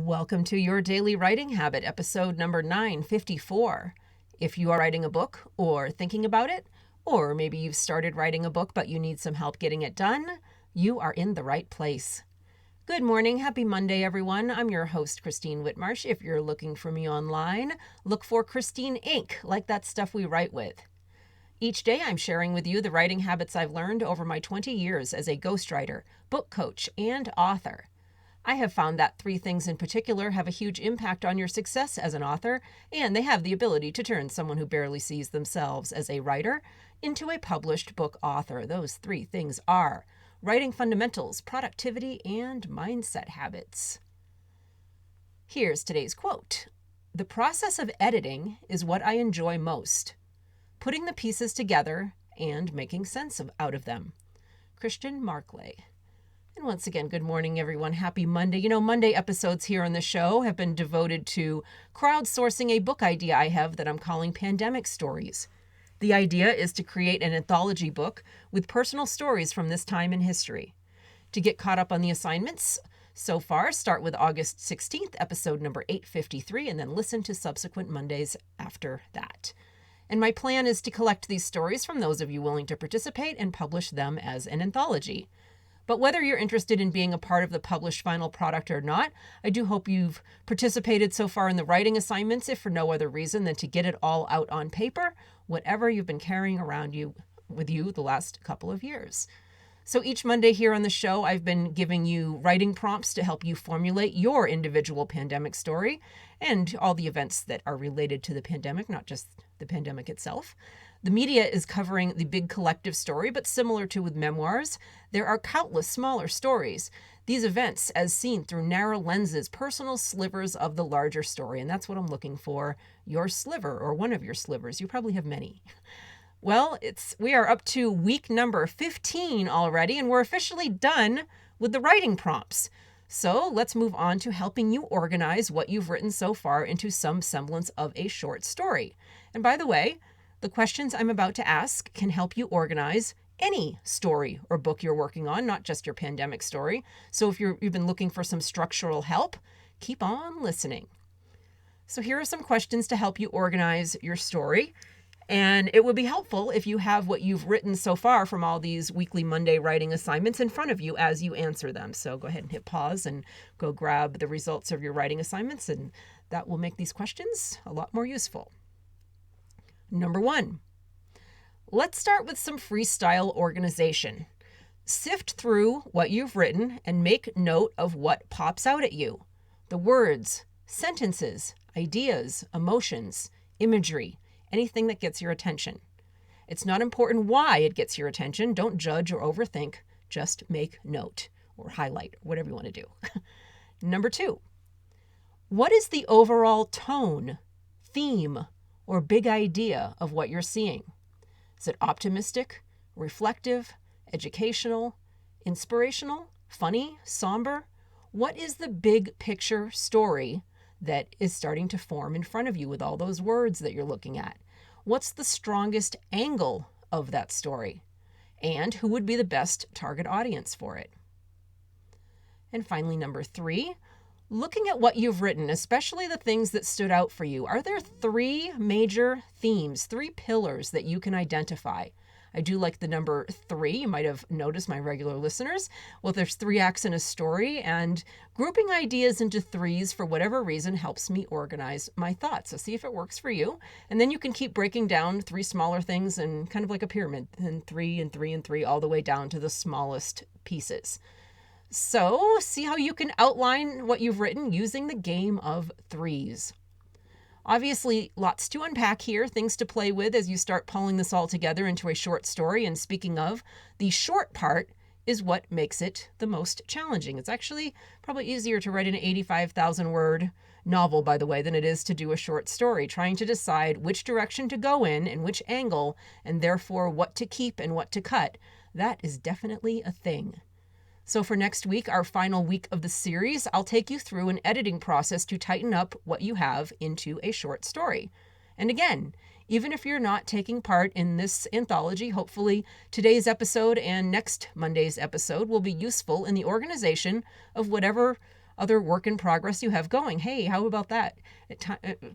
Welcome to Your Daily Writing Habit, episode number 954. If you are writing a book or thinking about it, or maybe you've started writing a book but you need some help getting it done, you are in the right place. Good morning. Happy Monday, everyone. I'm your host, Christine Whitmarsh. If you're looking for me online, look for Christine Inc., like that stuff we write with. Each day, I'm sharing with you the writing habits I've learned over my 20 years as a ghostwriter, book coach, and author. I have found that 3 things in particular have a huge impact on your success as an author, and they have the ability to turn someone who barely sees themselves as a writer into a published book author. Those 3 things are writing fundamentals, productivity, and mindset habits. Here's today's quote. "The process of editing is what I enjoy most. Putting the pieces together and making sense out of them." Marclay. And once again, good morning, everyone. Happy Monday. Monday episodes here on the show have been devoted to crowdsourcing a book idea I have that I'm calling Pandemic Stories. The idea is to create an anthology book with personal stories from this time in history. To get caught up on the assignments so far, start with August 16th, episode number 853, and then listen to subsequent Mondays after that. And my plan is to collect these stories from those of you willing to participate and publish them as an anthology. But whether you're interested in being a part of the published final product or not, I do hope you've participated so far in the writing assignments, if for no other reason than to get it all out on paper, whatever you've been carrying around with you the last couple of years. So each Monday here on the show, I've been giving you writing prompts to help you formulate your individual pandemic story and all the events that are related to the pandemic, not just the pandemic itself. The media is covering the big collective story, but similar to with memoirs, there are countless smaller stories. These events, as seen through narrow lenses, personal slivers of the larger story. And that's what I'm looking for, your sliver or one of your slivers. You probably have many. Well, we are up to week number 15 already, and we're officially done with the writing prompts. So let's move on to helping you organize what you've written so far into some semblance of a short story. And by the way, the questions I'm about to ask can help you organize any story or book you're working on, not just your pandemic story. So if you've been looking for some structural help, keep on listening. So here are some questions to help you organize your story. And it would be helpful if you have what you've written so far from all these weekly Monday writing assignments in front of you as you answer them. So go ahead and hit pause and go grab the results of your writing assignments, and that will make these questions a lot more useful. Number 1, let's start with some freestyle organization. Sift through what you've written and make note of what pops out at you. The words, sentences, ideas, emotions, imagery, anything that gets your attention. It's not important why it gets your attention. Don't judge or overthink. Just make note or highlight, whatever you want to do. Number 2, what is the overall tone, theme, or big idea of what you're seeing? Is it optimistic, reflective, educational, inspirational, funny, somber? What is the big picture story that is starting to form in front of you with all those words that you're looking at? What's the strongest angle of that story? And who would be the best target audience for it? And finally, number 3, looking at what you've written, especially the things that stood out for you, are there 3 major themes, 3 pillars that you can identify? I do like the number 3. You might have noticed, my regular listeners. Well, there's 3 acts in a story, and grouping ideas into 3s for whatever reason helps me organize my thoughts. So see if it works for you. And then you can keep breaking down 3 smaller things and kind of like a pyramid, and 3 and 3 and 3 all the way down to the smallest pieces. So see how you can outline what you've written using the game of 3s. Obviously, lots to unpack here, things to play with as you start pulling this all together into a short story. And speaking of, the short part is what makes it the most challenging. It's actually probably easier to write an 85,000 word novel, by the way, than it is to do a short story, trying to decide which direction to go in and which angle, and therefore what to keep and what to cut. That is definitely a thing. So for next week, our final week of the series, I'll take you through an editing process to tighten up what you have into a short story. And again, even if you're not taking part in this anthology, hopefully today's episode and next Monday's episode will be useful in the organization of whatever other work in progress you have going. Hey, how about that?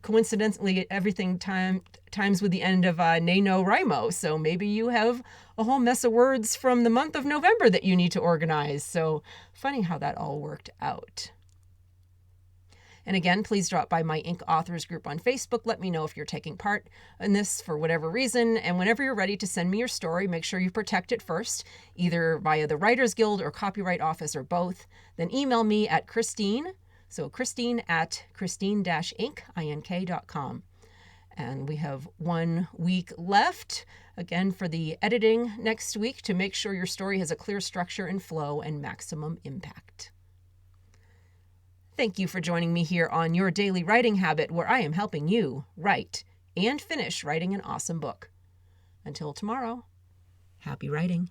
Coincidentally, everything times with the end of NaNoWriMo. So maybe you have a whole mess of words from the month of November that you need to organize. So funny how that all worked out. And again, please drop by my Inc. Authors group on Facebook. Let me know if you're taking part in this for whatever reason. And whenever you're ready to send me your story, make sure you protect it first, either via the Writers Guild or Copyright Office or both. Then email me at Christine, so Christine at Christine-Ink.com. And we have 1 week left, again, for the editing next week to make sure your story has a clear structure and flow and maximum impact. Thank you for joining me here on Your Daily Writing Habit, where I am helping you write and finish writing an awesome book. Until tomorrow, happy writing.